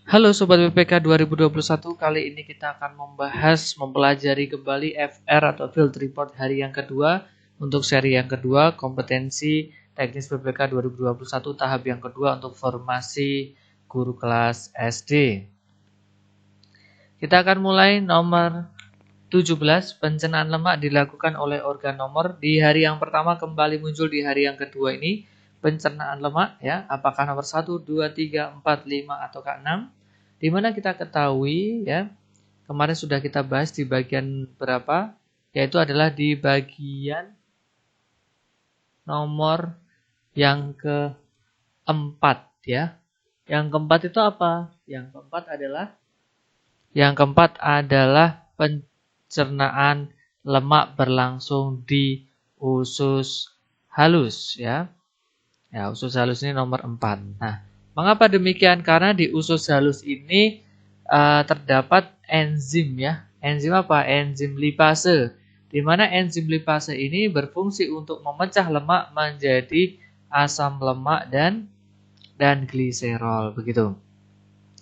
Halo Sobat BPK 2021, kali ini kita akan mempelajari kembali FR atau Field Report hari yang kedua. Untuk seri yang kedua, kompetensi teknis BPK 2021 tahap yang kedua untuk formasi guru kelas SD. Kita akan mulai nomor 17, pencernaan lemak dilakukan oleh organ nomor. Di hari yang pertama kembali muncul di hari yang kedua ini pencernaan lemak ya, apakah nomor 1, 2, 3, 4, 5 atau 6? Di mana kita ketahui ya, kemarin sudah kita bahas di bagian berapa, yaitu adalah di bagian nomor yang keempat ya. Yang keempat itu apa? Yang keempat adalah pencernaan lemak berlangsung di usus halus ya. Ya, usus halus ini nomor 4. Nah, mengapa demikian? Karena di usus halus ini terdapat enzim ya. Enzim apa? Enzim lipase. Di mana enzim lipase ini berfungsi untuk memecah lemak menjadi asam lemak dan gliserol begitu.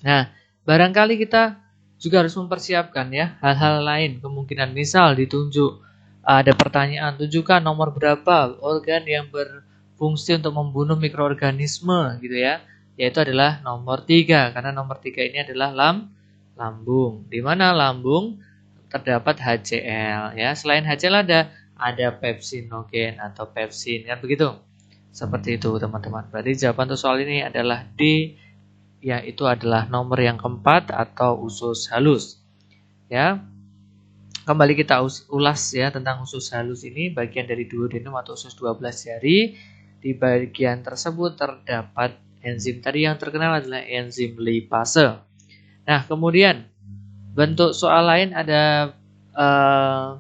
Nah, barangkali kita juga harus mempersiapkan ya hal-hal lain kemungkinan. Misal ditunjuk ada pertanyaan, tunjukkan nomor berapa organ yang berfungsi untuk membunuh mikroorganisme gitu ya. Yaitu adalah nomor 3 karena nomor 3 ini adalah lambung. Di mana lambung terdapat HCl ya. Selain HCl ada pepsinogen atau pepsin kan begitu. Seperti itu teman-teman. Berarti jawaban untuk soal ini adalah D, yaitu adalah nomor yang keempat atau usus halus. Ya. Kembali kita ulas ya tentang usus halus ini, bagian dari duodenum atau usus 12 jari. Di bagian tersebut terdapat enzim tadi yang terkenal adalah enzim lipase. Nah, kemudian bentuk soal lain ada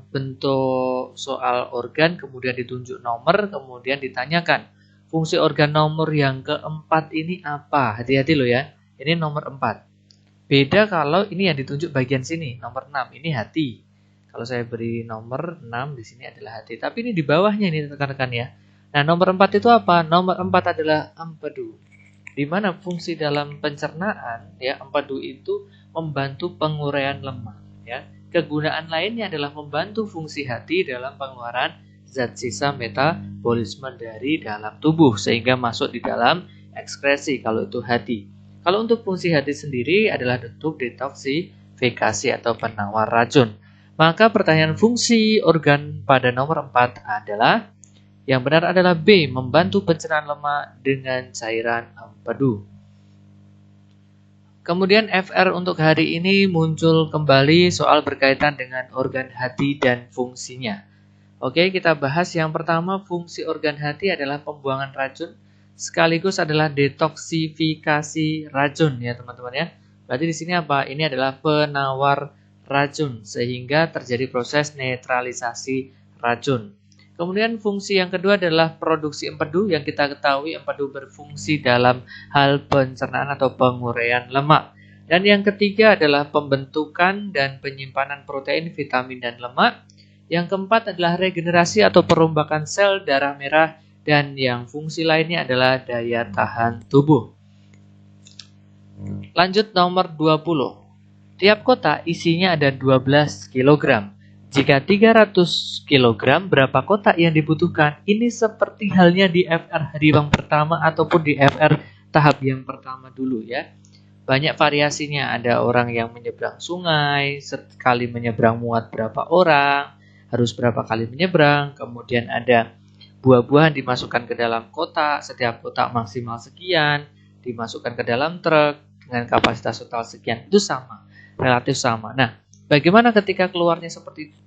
bentuk soal organ, kemudian ditunjuk nomor, kemudian ditanyakan fungsi organ nomor yang keempat ini apa? Hati-hati loh ya. Ini nomor 4. Beda kalau ini yang ditunjuk bagian sini, nomor 6. Ini hati. Kalau saya beri nomor 6 di sini adalah hati. Tapi ini di bawahnya ini rekan-rekan ya. Nah, nomor 4 itu apa? Nomor 4 adalah empedu. Di mana fungsi dalam pencernaan ya, empedu itu membantu penguraian lemak ya. Kegunaan lainnya adalah membantu fungsi hati dalam pengeluaran zat sisa metabolisme dari dalam tubuh sehingga masuk di dalam ekskresi kalau itu hati. Kalau untuk fungsi hati sendiri adalah untuk detoksifikasi atau penawar racun. Maka pertanyaan fungsi organ pada nomor 4 adalah yang benar adalah B, membantu pencernaan lemak dengan cairan empedu. Kemudian FR untuk hari ini muncul kembali soal berkaitan dengan organ hati dan fungsinya. Oke, kita bahas yang pertama, fungsi organ hati adalah pembuangan racun sekaligus adalah detoksifikasi racun ya teman-teman ya. Berarti di sini apa? Ini adalah penawar racun sehingga terjadi proses netralisasi racun. Kemudian fungsi yang kedua adalah produksi empedu, yang kita ketahui empedu berfungsi dalam hal pencernaan atau penguraian lemak. Dan yang ketiga adalah pembentukan dan penyimpanan protein, vitamin, dan lemak. Yang keempat adalah regenerasi atau perombakan sel darah merah. Dan yang fungsi lainnya adalah daya tahan tubuh. Lanjut nomor 20. Tiap kotak isinya ada 12 kg. Jika 300 kg, berapa kotak yang dibutuhkan? Ini seperti halnya di FR hari yang pertama ataupun di FR tahap yang pertama dulu ya. Banyak variasinya, ada orang yang menyeberang sungai, sekali menyeberang muat berapa orang, harus berapa kali menyeberang, kemudian ada buah-buahan dimasukkan ke dalam kotak, setiap kotak maksimal sekian, dimasukkan ke dalam truk dengan kapasitas total sekian, itu sama, relatif sama. Nah, bagaimana ketika keluarnya seperti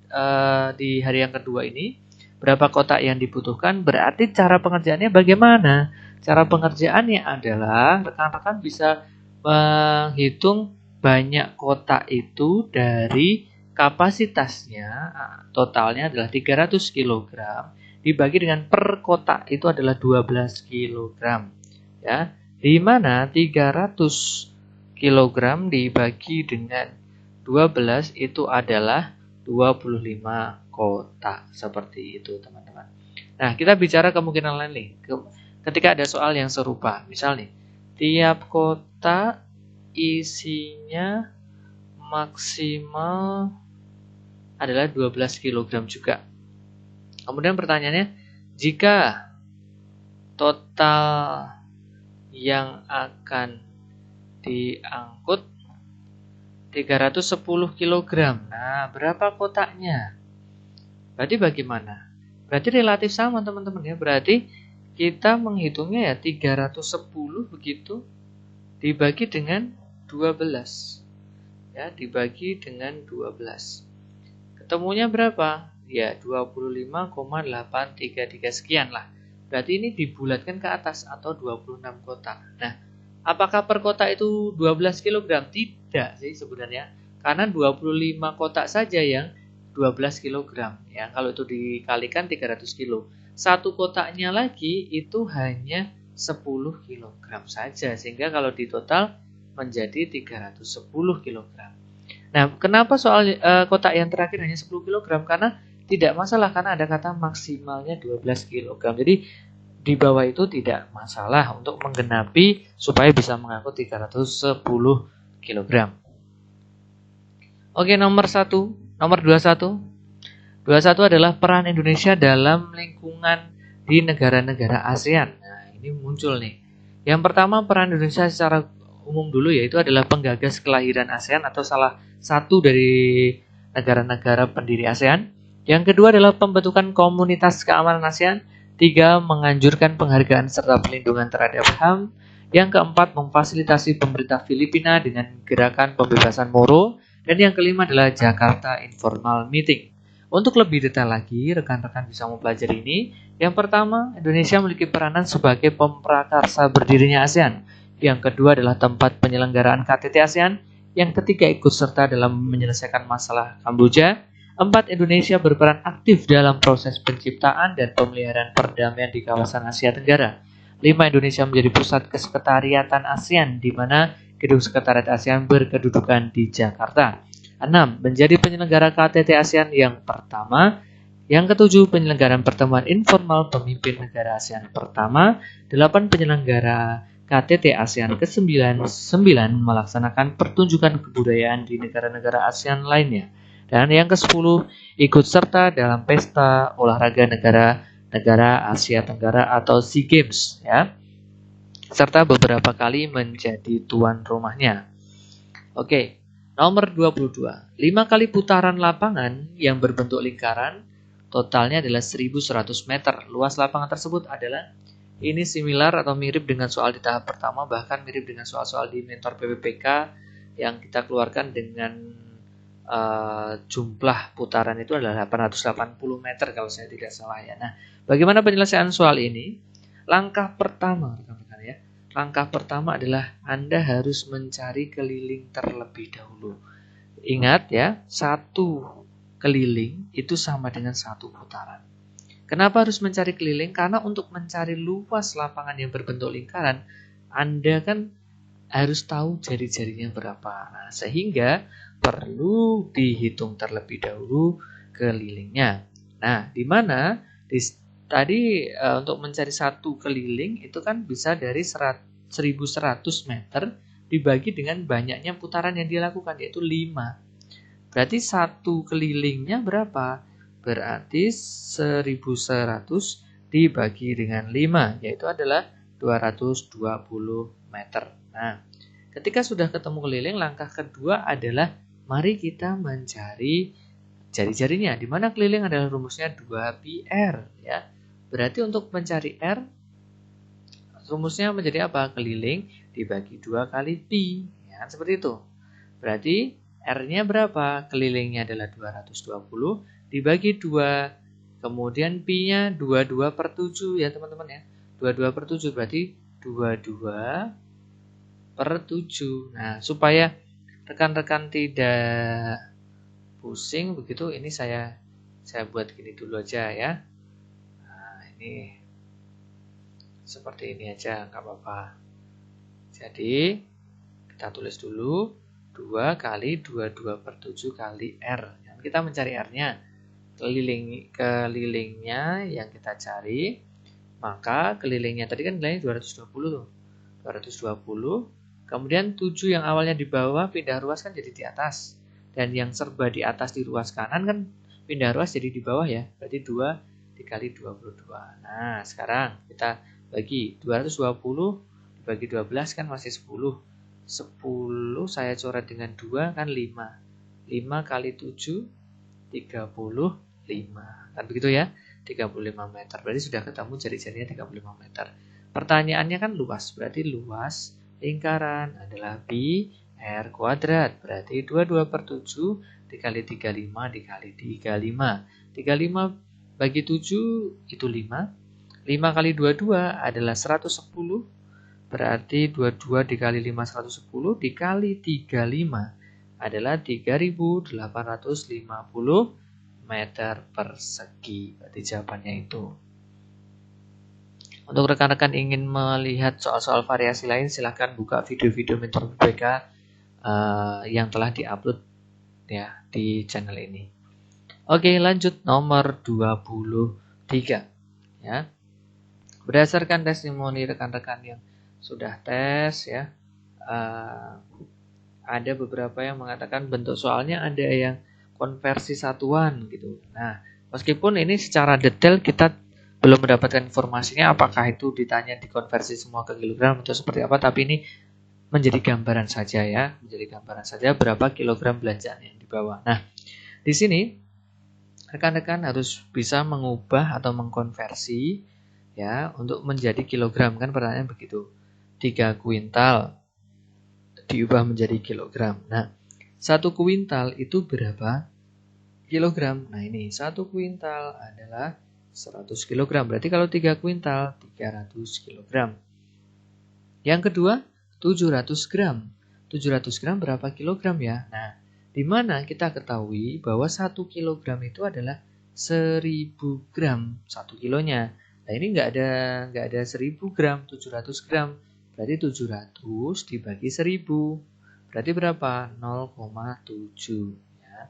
di hari yang kedua ini, berapa kotak yang dibutuhkan? Berarti cara pengerjaannya bagaimana? Cara pengerjaannya adalah rekan-rekan bisa menghitung banyak kotak itu dari kapasitasnya, totalnya adalah 300 kg, dibagi dengan per kotak itu adalah 12 kg. Ya, di mana 300 kg dibagi dengan 12 itu adalah 25 kotak. Seperti itu teman-teman. Nah, kita bicara kemungkinan lain nih. Ketika ada soal yang serupa, misal nih, tiap kotak isinya maksimal adalah 12 kg juga. Kemudian pertanyaannya, jika total yang akan diangkut 310 kg. Nah, berapa kotaknya? Berarti bagaimana? Berarti relatif sama teman-teman ya. Berarti kita menghitungnya ya 310 begitu dibagi dengan 12. Ya, dibagi dengan 12. Ketemunya berapa? Ya, 25,833 sekian lah. Berarti ini dibulatkan ke atas atau 26 kotak. Nah, apakah per kotak itu 12 kg? Tidak sih sebenarnya. Karena 25 kotak saja yang 12 kg. Ya, kalau itu dikalikan 300 kg. Satu kotaknya lagi itu hanya 10 kg saja. Sehingga kalau ditotal menjadi 310 kg. Nah, kenapa soal kotak yang terakhir hanya 10 kg? Karena tidak masalah, karena ada kata maksimalnya 12 kg. Jadi di bawah itu tidak masalah untuk menggenapi supaya bisa mengangkut 310 kg. Oke, nomor 21. 21 adalah peran Indonesia dalam lingkungan di negara-negara ASEAN. Nah, ini muncul nih. Yang pertama, peran Indonesia secara umum dulu yaitu adalah penggagas kelahiran ASEAN atau salah satu dari negara-negara pendiri ASEAN. Yang kedua adalah pembentukan komunitas keamanan ASEAN. 3. Menganjurkan penghargaan serta pelindungan terhadap HAM. Yang keempat, memfasilitasi pemerintah Filipina dengan gerakan pembebasan Moro. Dan yang kelima adalah Jakarta Informal Meeting. Untuk lebih detail lagi, rekan-rekan bisa mempelajari ini. Yang pertama, Indonesia memiliki peranan sebagai pemprakarsa berdirinya ASEAN. Yang kedua adalah tempat penyelenggaraan KTT ASEAN. Yang ketiga, ikut serta dalam menyelesaikan masalah Kamboja. 4. Indonesia berperan aktif dalam proses penciptaan dan pemeliharaan perdamaian di kawasan Asia Tenggara. 5. Indonesia menjadi pusat kesekretariatan ASEAN, di mana gedung sekretariat ASEAN berkedudukan di Jakarta. 6. Menjadi penyelenggara KTT ASEAN yang pertama. Yang ketujuh, penyelenggaraan pertemuan informal pemimpin negara ASEAN pertama. 8. Penyelenggara KTT ASEAN ke-9 melaksanakan pertunjukan kebudayaan di negara-negara ASEAN lainnya. Dan yang ke-10, ikut serta dalam pesta olahraga negara Asia Tenggara atau SEA Games ya. Serta beberapa kali menjadi tuan rumahnya. Oke, nomor 22. 5 kali putaran lapangan yang berbentuk lingkaran, totalnya adalah 1100 meter. Luas lapangan tersebut adalah, ini similar atau mirip dengan soal di tahap pertama, bahkan mirip dengan soal-soal di mentor PPPK yang kita keluarkan dengan jumlah putaran itu adalah 880 meter kalau saya tidak salah ya. Nah, bagaimana penyelesaian soal ini? Langkah pertama, rekan-rekan ya. Langkah pertama adalah Anda harus mencari keliling terlebih dahulu. Ingat ya, satu keliling itu sama dengan satu putaran. Kenapa harus mencari keliling? Karena untuk mencari luas lapangan yang berbentuk lingkaran, Anda kan harus tahu jari-jarinya berapa. Nah, sehingga perlu dihitung terlebih dahulu kelilingnya. Nah, di mana tadi untuk mencari satu keliling itu kan bisa dari 1100 meter dibagi dengan banyaknya putaran yang dilakukan, yaitu 5. Berarti satu kelilingnya berapa? Berarti 1100 dibagi dengan 5, yaitu adalah 220 meter. Nah, ketika sudah ketemu keliling, langkah kedua adalah mari kita mencari jari-jarinya. Di mana keliling adalah rumusnya 2πr ya. Berarti untuk mencari r, rumusnya menjadi apa? Keliling dibagi 2 kali pi. Ya, seperti itu. Berarti r-nya berapa? Kelilingnya adalah 220 dibagi 2. Kemudian pi-nya 22 per 7 ya teman-teman ya. 22 per 7 berarti 22 per 7. Nah, supaya rekan-rekan tidak pusing begitu, ini saya buat gini dulu aja ya. Nah, ini seperti ini aja, nggak apa-apa. Jadi, kita tulis dulu 2 kali 22 per 7 kali R. Kita mencari R-nya. Kelilingnya yang kita cari, maka kelilingnya tadi kan nilainya 220 tuh. 220 Kemudian 7 yang awalnya di bawah pindah ruas kan jadi di atas. Dan yang serba di atas di ruas kanan kan pindah ruas jadi di bawah ya. Berarti 2 dikali 22. Nah, sekarang kita bagi 220 dibagi 12 kan masih 10. 10 saya coret dengan 2 kan 5. 5 kali 7 35. Kan begitu ya? 35 meter. Berarti sudah ketemu jari-jarinya 35 meter. Pertanyaannya kan luas. Berarti luas lingkaran adalah pi r kuadrat. Berarti 22 per 7 dikali 35 dikali 35. 35 bagi 7 itu 5. 5 kali 22 adalah 110. Berarti 22 dikali 5 110 dikali 35 adalah 3850 meter persegi. Berarti jawabannya itu. Untuk rekan-rekan ingin melihat soal-soal variasi lain, silahkan buka video-video Mentor BPK yang telah diupload ya di channel ini. Oke, lanjut nomor 23 ya. Berdasarkan testimoni rekan-rekan yang sudah tes ya, ada beberapa yang mengatakan bentuk soalnya ada yang konversi satuan gitu. Nah, meskipun ini secara detail kita belum mendapatkan informasinya apakah itu ditanya dikonversi semua ke kilogram atau seperti apa, tapi ini menjadi gambaran saja ya, menjadi gambaran saja berapa kilogram belanjaan yang dibawa. Nah, di sini rekan-rekan harus bisa mengubah atau mengkonversi ya untuk menjadi kilogram, kan pertanyaan begitu. 3 kuintal diubah menjadi kilogram. Nah, 1 kuintal itu berapa kilogram? Nah, ini 1 kuintal adalah 100 kg. Berarti kalau 3 kuintal 300 kg. Yang kedua 700 gram. 700 gram berapa kilogram ya? Nah, di mana kita ketahui bahwa 1 kilogram itu adalah 1000 gram 1 kilonya. Nah, ini nggak ada 1000 gram, 700 gram. Berarti 700 dibagi 1000. Berarti berapa? 0,7 ya.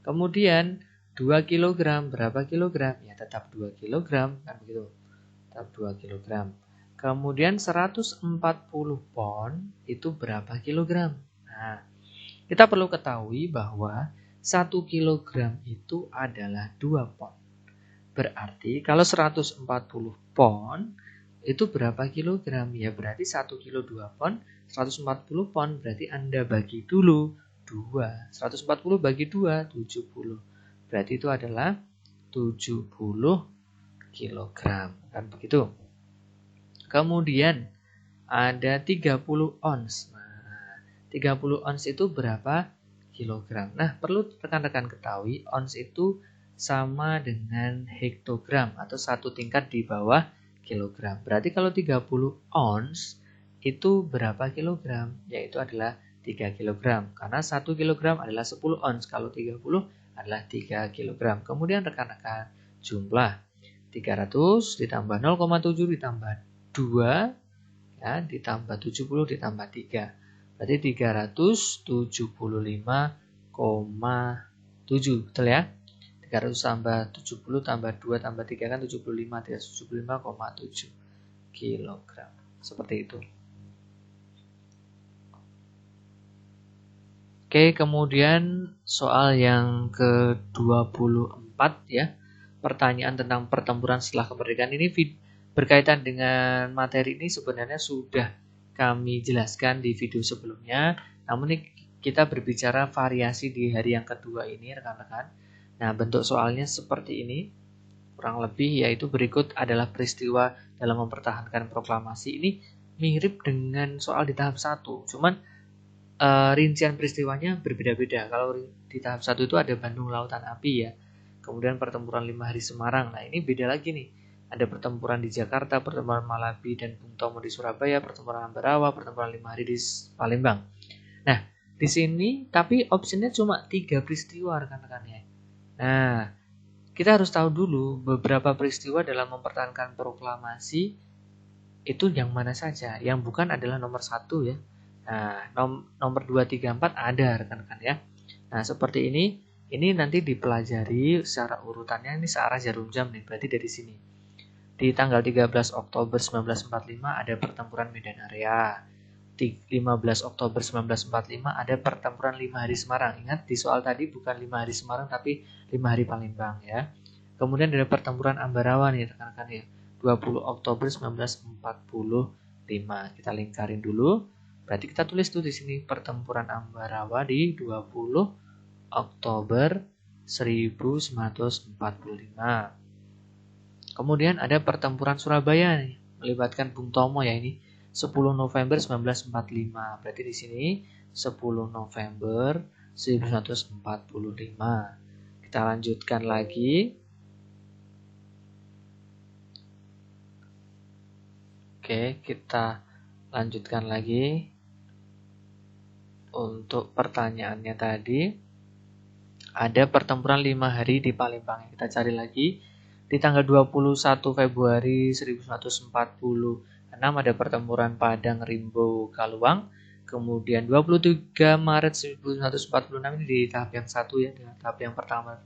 Kemudian 2 kg berapa kilogram? Ya tetap 2 kg kan begitu. Tetap 2 kg. Kemudian 140 pon itu berapa kilogram? Nah, kita perlu ketahui bahwa 1 kilogram itu adalah 2 pon. Berarti kalau 140 pon itu berapa kilogram? Ya berarti 1 kilo 2 pon, 140 pon. Berarti Anda bagi dulu 2. 140 bagi 2, 70. Berarti itu adalah 70 kilogram. Kan begitu. Kemudian ada 30 ons. Nah, 30 ons itu berapa kilogram? Nah, perlu rekan-rekan ketahui ons itu sama dengan hektogram atau satu tingkat di bawah kilogram. Berarti kalau 30 ons itu berapa kilogram? Yaitu adalah 3 kilogram. Karena 1 kilogram adalah 10 ons. Kalau 30 adalah 3 kilogram. Kemudian rekan-rekan jumlah 300 ditambah 0,7 ditambah 2 ya, ditambah 70 ditambah 3. Berarti 375,7. Betul ya? 300 tambah 70 tambah 2 tambah 3 kan 75. 375,7 kilogram. Seperti itu. Oke, kemudian soal yang ke-24 ya. Pertanyaan tentang pertempuran setelah kemerdekaan ini berkaitan dengan materi ini sebenarnya sudah kami jelaskan di video sebelumnya. Namun ini kita berbicara variasi di hari yang kedua ini rekan-rekan. Nah, bentuk soalnya seperti ini. Kurang lebih yaitu berikut adalah peristiwa dalam mempertahankan proklamasi. Ini mirip dengan soal di tahap 1. Cuman rincian peristiwanya berbeda-beda. Kalau di tahap 1 itu ada Bandung Lautan Api ya. Kemudian pertempuran 5 hari Semarang. Nah, ini beda lagi nih. Ada pertempuran di Jakarta, pertempuran Malabi dan Bung Tomo di Surabaya, pertempuran Ambarawa, pertempuran 5 hari di Palembang. Nah, di sini tapi opsinya cuma 3 peristiwa rekan-rekannya. Nah, kita harus tahu dulu beberapa peristiwa dalam mempertahankan proklamasi itu yang mana saja. Yang bukan adalah nomor 1 ya. Nah, nomor 2, 3, 4 ada rekan-rekan ya. Nah, seperti ini nanti dipelajari secara urutannya, ini searah jarum jam nih, berarti dari sini. Di tanggal 13 Oktober 1945 ada pertempuran Medan Area. 15 Oktober 1945 ada pertempuran 5 hari Semarang. Ingat di soal tadi bukan 5 hari Semarang tapi 5 hari Palembang ya. Kemudian ada pertempuran Ambarawa nih rekan-rekan ya. 20 Oktober 1945. Kita lingkarin dulu. Berarti kita tulis tuh di sini pertempuran Ambarawa di 20 Oktober 1945. Kemudian ada pertempuran Surabaya nih, melibatkan Bung Tomo ya ini 10 November 1945. Berarti di sini 10 November 1945. Kita lanjutkan lagi. Oke, kita lanjutkan lagi. Untuk pertanyaannya tadi, ada pertempuran 5 hari di Palembang. Kita cari lagi. Di tanggal 21 Februari 1946 ada pertempuran Padang Rimbo Kaluang. Kemudian 23 Maret 1946 ini di tahap yang satu ya, dengan tahap yang pertama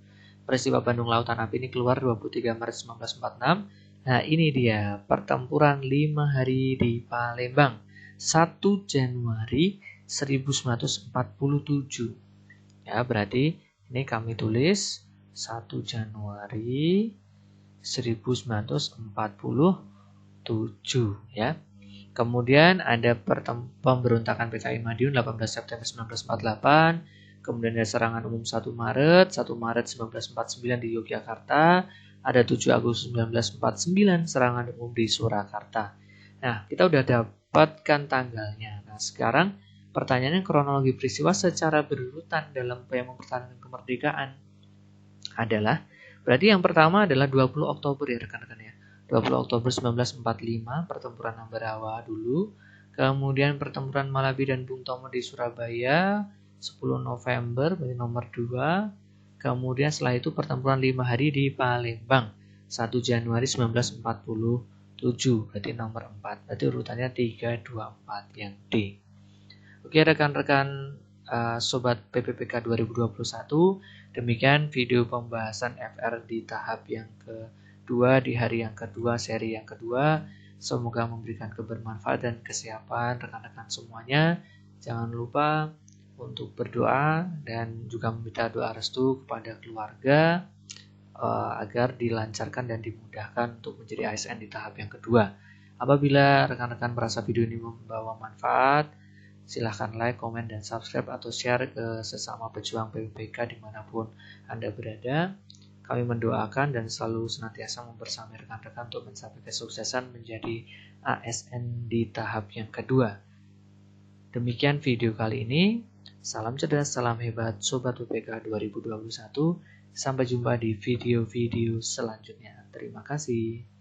peristiwa Bandung Lautan Api ini keluar 23 Maret 1946. Nah ini dia pertempuran 5 hari di Palembang 1 Januari 1947 ya, berarti ini kami tulis 1 Januari 1947 ya. Kemudian ada pemberontakan PKI Madiun 18 September 1948. Kemudian ada serangan umum 1 Maret 1949 di Yogyakarta. Ada 7 Agustus 1949 serangan umum di Surakarta. Nah, kita udah dapatkan tanggalnya. Nah, sekarang pertanyaannya kronologi peristiwa secara berurutan dalam upaya mempertahankan kemerdekaan adalah, berarti yang pertama adalah 20 Oktober ya rekan-rekan ya. 20 Oktober 1945 pertempuran Ambarawa dulu. Kemudian pertempuran Malabi dan Bung Tomo di Surabaya 10 November berarti nomor 2. Kemudian setelah itu pertempuran 5 hari di Palembang 1 Januari 1947 berarti nomor 4. Berarti urutannya 3, 2, 4 yang D. Oke rekan-rekan Sobat PPPK 2021, demikian video pembahasan FR di tahap yang kedua, di hari yang kedua, seri yang kedua. Semoga memberikan kebermanfaat dan kesiapan rekan-rekan semuanya. Jangan lupa untuk berdoa dan juga meminta doa restu kepada keluarga agar dilancarkan dan dimudahkan untuk menjadi ASN di tahap yang kedua. Apabila rekan-rekan merasa video ini membawa manfaat, silahkan like, komen, dan subscribe atau share ke sesama pejuang PPPK dimanapun Anda berada. Kami mendoakan dan selalu senantiasa membersamai rekan-rekan untuk mencapai kesuksesan menjadi ASN di tahap yang kedua. Demikian video kali ini. Salam cerdas, salam hebat, Sobat PPK 2021. Sampai jumpa di video-video selanjutnya. Terima kasih.